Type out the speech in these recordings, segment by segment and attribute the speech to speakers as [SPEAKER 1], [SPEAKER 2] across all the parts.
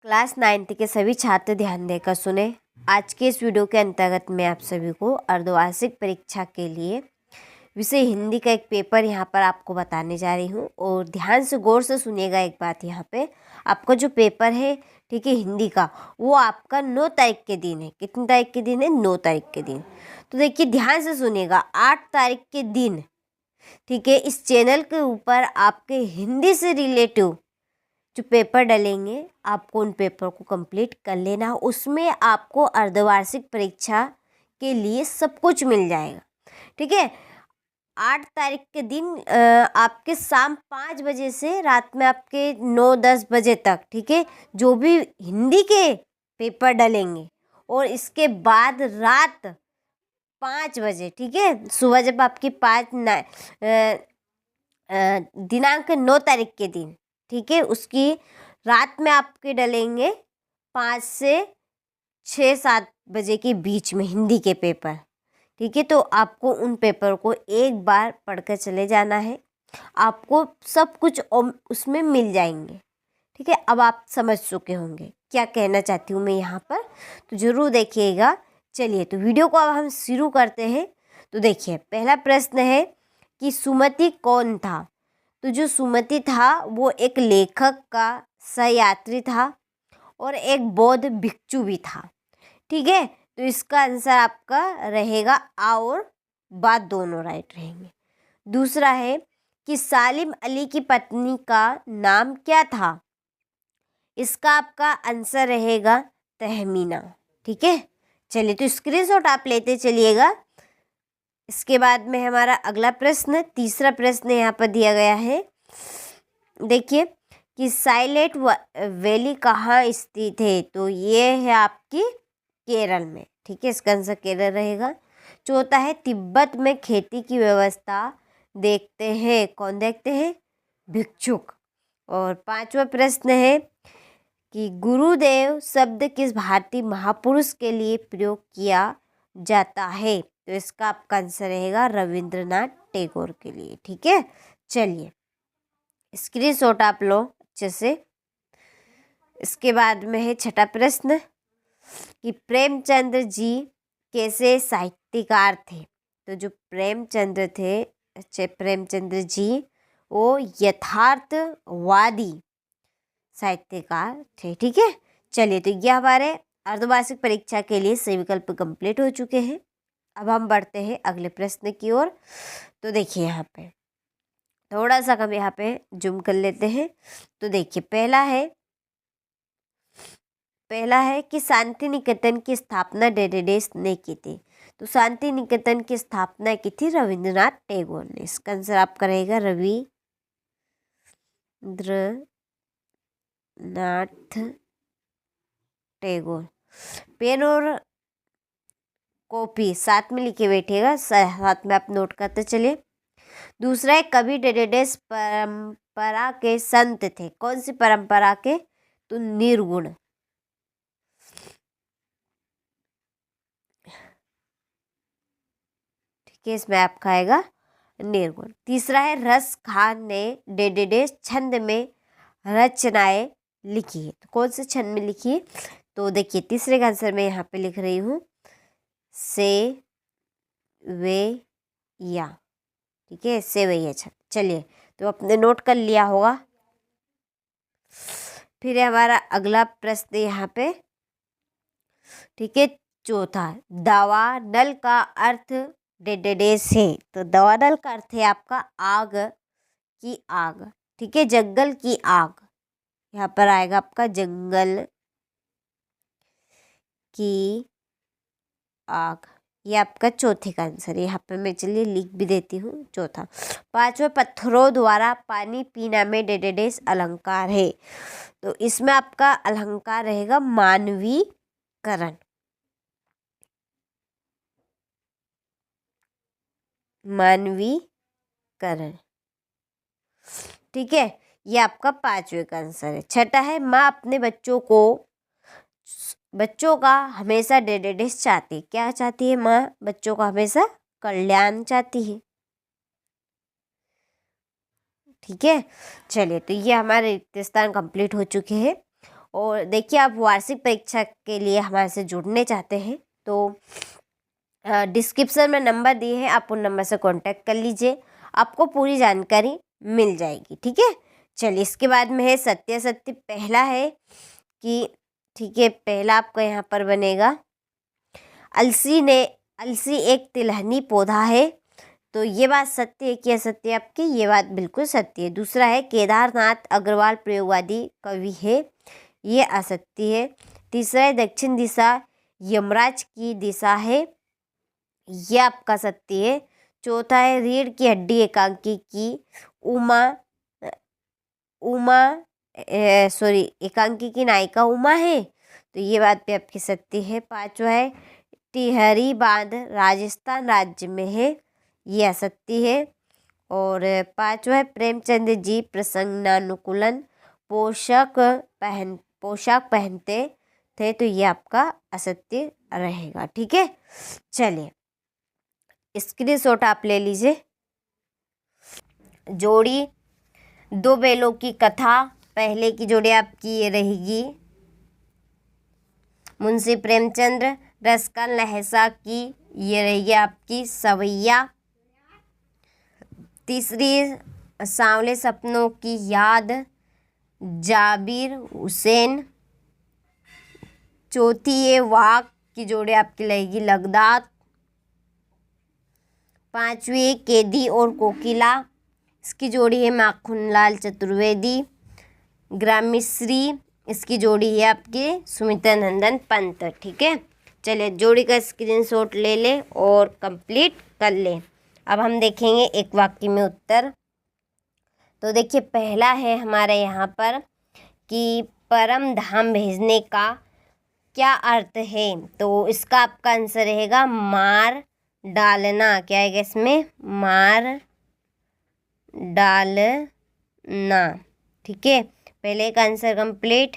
[SPEAKER 1] Class 9th के सभी छात्र ध्यान देकर सुने। आज के इस वीडियो के अंतर्गत मैं आप सभी को अर्धवार्षिक परीक्षा के लिए विषय हिंदी का एक पेपर यहाँ पर आपको बताने जा रही हूँ और ध्यान से गौर से सुनिएगा। एक बात यहाँ पे आपका जो पेपर है, ठीक है, हिंदी का, वो आपका 9 तारीख के दिन है। कितनी तारीख के दिन है? 9 तारीख के दिन। तो देखिए ध्यान से सुनिएगा, 8 तारीख के दिन, ठीक है, इस चैनल के ऊपर आपके हिंदी से रिलेटिव जो पेपर डलेंगे, आपको उन पेपर को कंप्लीट कर लेना। उसमें आपको अर्धवार्षिक परीक्षा के लिए सब कुछ मिल जाएगा, ठीक है। 8 तारीख के दिन आपके शाम 5 बजे से रात में आपके 9-10 बजे तक, ठीक है, जो भी हिंदी के पेपर डलेंगे और इसके बाद रात 5 बजे, ठीक है, सुबह जब आपकी दिनांक 9 तारीख के दिन, ठीक है, उसकी रात में आपके डलेंगे 5 से 6-7 बजे के बीच में हिंदी के पेपर, ठीक है। तो आपको उन पेपर को एक बार पढ़कर चले जाना है, आपको सब कुछ उसमें मिल जाएंगे, ठीक है। अब आप समझ चुके होंगे क्या कहना चाहती हूँ मैं यहाँ पर, तो ज़रूर देखिएगा। चलिए तो वीडियो को अब हम शुरू करते हैं। तो देखिए पहला प्रश्न है कि सुमति कौन था। तो जो सुमति था वो एक लेखक का सहयात्री था और एक बौद्ध भिक्षु भी था, ठीक है। तो इसका आंसर आपका रहेगा आ और बात दोनों राइट रहेंगे। दूसरा है कि सालिम अली की पत्नी का नाम क्या था। इसका आपका आंसर रहेगा तहमीना, ठीक है। चलिए तो स्क्रीनशॉट आप लेते चलिएगा। इसके बाद में हमारा अगला प्रश्न, तीसरा प्रश्न यहाँ पर दिया गया है। देखिए कि साइलेंट वैली कहाँ स्थित है। तो ये है आपकी केरल में, ठीक है, इसका आंसर केरल रहेगा। चौथा है तिब्बत में खेती की व्यवस्था देखते हैं, कौन देखते हैं? भिक्षुक। और पांचवा प्रश्न है कि गुरुदेव शब्द किस भारतीय महापुरुष के लिए प्रयोग किया जाता है। तो इसका आपका आंसर रहेगा रविंद्रनाथ टैगोर के लिए, ठीक है। चलिए स्क्रीनशॉट आप लो अच्छे से। इसके बाद में है छठा प्रश्न कि प्रेमचंद्र जी कैसे साहित्यकार थे। तो जो प्रेमचंद्र थे, अच्छे प्रेमचंद्र जी वो यथार्थवादी साहित्यकार थे, ठीक है। चलिए तो ये हमारे अर्धवार्षिक परीक्षा के लिए सही विकल्प कंप्लीट हो चुके हैं। अब हम बढ़ते हैं अगले प्रश्न की ओर। तो देखिए यहाँ पे थोड़ा सा हम यहाँ पे जूम कर लेते हैं। तो देखिए पहला है कि शांति निकेतन की स्थापना डेडेडेस ने की थी। तो शांति निकेतन की स्थापना की थी रविंद्रनाथ टैगोर ने। इसका आंसर आपका रहेगा रविंद्रनाथ टैगोर। पेन और कॉपी साथ में लिखे बैठिएगा, साथ में आप नोट करते चलिए। दूसरा है कवि डेडेडेस परंपरा के संत थे। कौन सी परंपरा के? तो निर्गुण, ठीक है, इसमें आपका आएगा निर्गुण। तीसरा है रस खान ने डेडेडेस छंद में रचनाएं लिखी है। तो कौन से छंद में लिखी है? तो देखिए तीसरे का आंसर मैं यहाँ पे लिख रही हूँ से वे या, ठीक है, सेवैया छंद। चलिए तो आपने नोट कर लिया होगा। फिर हमारा अगला प्रश्न यहाँ पे, ठीक है, चौथा दवा नल का अर्थ डेडेडेस है। तो दवा नल का अर्थ है आपका आग की आग, ठीक है, जंगल की आग। यहाँ पर आएगा आपका जंगल की आग। ये आपका चौथे का आंसर है। यहाँ पे मैं चलिए लिख भी देती हूँ चौथा। पांचवा पत्थरों द्वारा पानी पीना में डेडेडेस अलंकार है। तो इसमें आपका अलंकार रहेगा मानवीकरण, मानवीकरण, ठीक है। ये आपका पांचवे का आंसर है। छठा है माँ अपने बच्चों का हमेशा डेडेडेस चाहती है। क्या चाहती है माँ? बच्चों का हमेशा कल्याण चाहती है, ठीक है। चलिए तो ये हमारे रिक्त स्थान कंप्लीट हो चुके हैं और देखिए, आप वार्षिक परीक्षा के लिए हमारे से जुड़ने चाहते हैं तो डिस्क्रिप्शन में नंबर दिए हैं, आप उन नंबर से कांटेक्ट कर लीजिए, आपको पूरी जानकारी मिल जाएगी। ठीक है, चलिए इसके बाद में है सत्य सत्य। पहला है कि ठीक है, पहला आपका यहाँ पर बनेगा अलसी एक तिलहनी पौधा है, तो ये बात सत्य है कि असत्य है आपकी? ये बात बिल्कुल सत्य है। दूसरा है केदारनाथ अग्रवाल प्रयोगवादी कवि है, ये असत्य है। तीसरा है दक्षिण दिशा यमराज की दिशा है, ये आपका सत्य है। चौथा है रीढ़ की हड्डी एकांकी की एकांकी की नायिका उमा है, तो ये बात भी आपकी सत्य है। पांचवा है टिहरी बांध राजस्थान राज्य में है, ये असत्य है। और पांचवा है प्रेमचंद जी प्रसंगानुकूलन पोशाक पहनते थे, तो ये आपका असत्य रहेगा। ठीक है, चलिए स्क्रीनशॉट आप ले लीजिए। जोड़ी दो बैलों की कथा, पहले की जोड़ी आपकी ये रहेगी मुंशी प्रेमचंद्र। रसकन लहसा की ये रहेगी आपकी सवैया। तीसरी सांवले सपनों की याद जाबिर हुसैन। चौथी ये वाक की जोड़ी आपकी लगेगी लगदात। पांचवी कैदी और कोकिला, इसकी जोड़ी है माखनलाल चतुर्वेदी। ग्रामीश्री, इसकी जोड़ी है आपकी सुमित्रा नंदन पंत। ठीक है, चलिए जोड़ी का स्क्रीनशॉट ले लें और कंप्लीट कर लें। अब हम देखेंगे एक वाक्य में उत्तर। तो देखिए पहला है हमारे यहाँ पर कि परम धाम भेजने का क्या अर्थ है, तो इसका आपका आंसर रहेगा मार डालना। क्या है इसमें? मार डालना। ठीक है, पहले का आंसर कंप्लीट।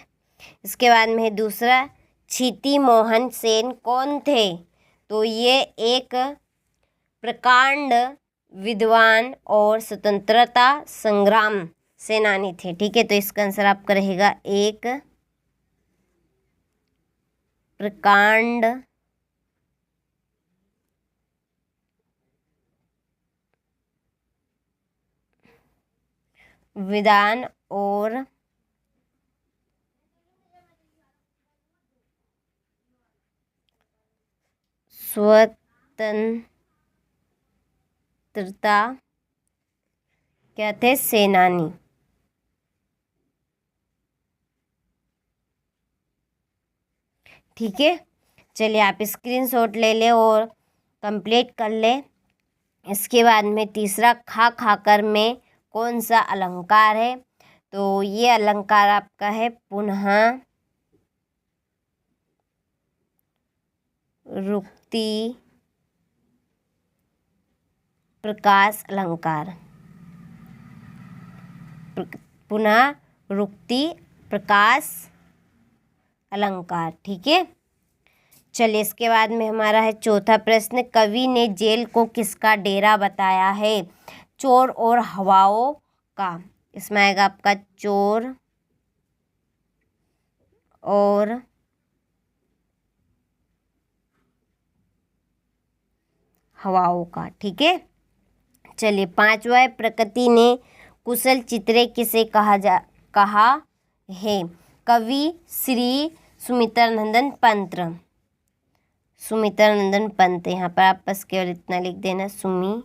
[SPEAKER 1] इसके बाद में है दूसरा, क्षिति मोहन सेन कौन थे, तो ये एक प्रकांड विद्वान और स्वतंत्रता संग्राम सेनानी थे। ठीक है, तो इसका आंसर आपका रहेगा एक प्रकांड विद्वान और स्वतंत्रता क्या थे? सेनानी। ठीक है, चलिए आप स्क्रीनशॉट ले लें और कंप्लीट कर लें। इसके बाद में तीसरा, खा खाकर में कौन सा अलंकार है, तो ये अलंकार आपका है पुनः रुक्ति प्रकाश अलंकार। पुनः रुक्ति प्रकाश अलंकार। ठीक है, चलिए इसके बाद में हमारा है चौथा प्रश्न, कवि ने जेल को किसका डेरा बताया है, चोर और हवाओं का। इसमें आएगा आपका चोर और हवाओं का। ठीक है, चलिए पांचवा है प्रकृति ने कुशल चित्रे किसे कहा है, कवि श्री सुमित्रानंदन पंत। सुमित्रानंदन पंत, यहाँ पर आप बस केवल इतना लिख देना, सुमित्रानंदन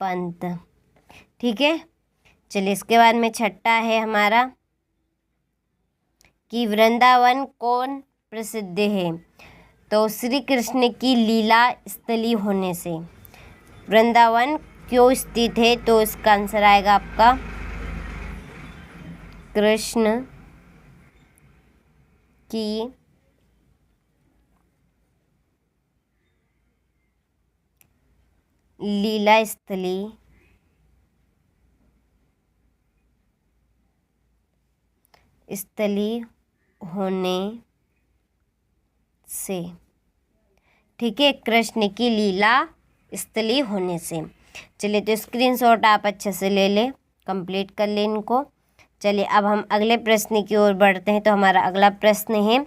[SPEAKER 1] पंत। ठीक है, चलिए इसके बाद में छठा है हमारा कि वृंदावन कौन प्रसिद्ध है, तो श्री कृष्ण की लीला स्थली होने से। वृंदावन क्यों स्थित है, तो इसका आंसर आएगा आपका कृष्ण की लीला स्थली होने से। ठीक है, कृष्ण की लीला स्थली होने से। चलिए, तो स्क्रीनशॉट आप अच्छे से ले लें, कंप्लीट कर लें इनको। चलिए, अब हम अगले प्रश्न की ओर बढ़ते हैं। तो हमारा अगला प्रश्न है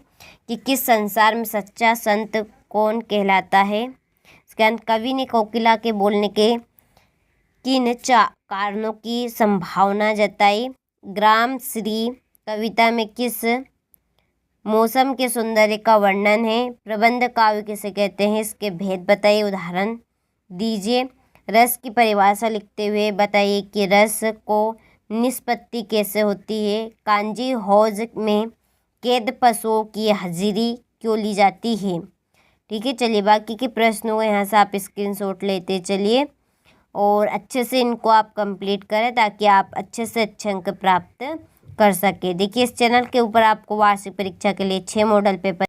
[SPEAKER 1] कि किस संसार में सच्चा संत कौन कहलाता है। इसके अंत कवि ने कोकिला के बोलने के किन कारणों की संभावना जताई। ग्राम श्री कविता में किस मौसम के सौंदर्य का वर्णन है। प्रबंध काव्य किसे कहते हैं, इसके भेद बताइए, उदाहरण दीजिए। रस की परिभाषा लिखते हुए बताइए कि रस को निष्पत्ति कैसे होती है। कांजी हौज में कैद पशुओं की हाजिरी क्यों ली जाती है। ठीक है, चलिए बाकी के प्रश्नों को यहाँ से आप स्क्रीनशॉट लेते चलिए और अच्छे से इनको आप कंप्लीट करें ताकि आप अच्छे से अच्छे अंक प्राप्त कर सके। देखिए, इस चैनल के ऊपर आपको वार्षिक परीक्षा के लिए 6 मॉडल पेपर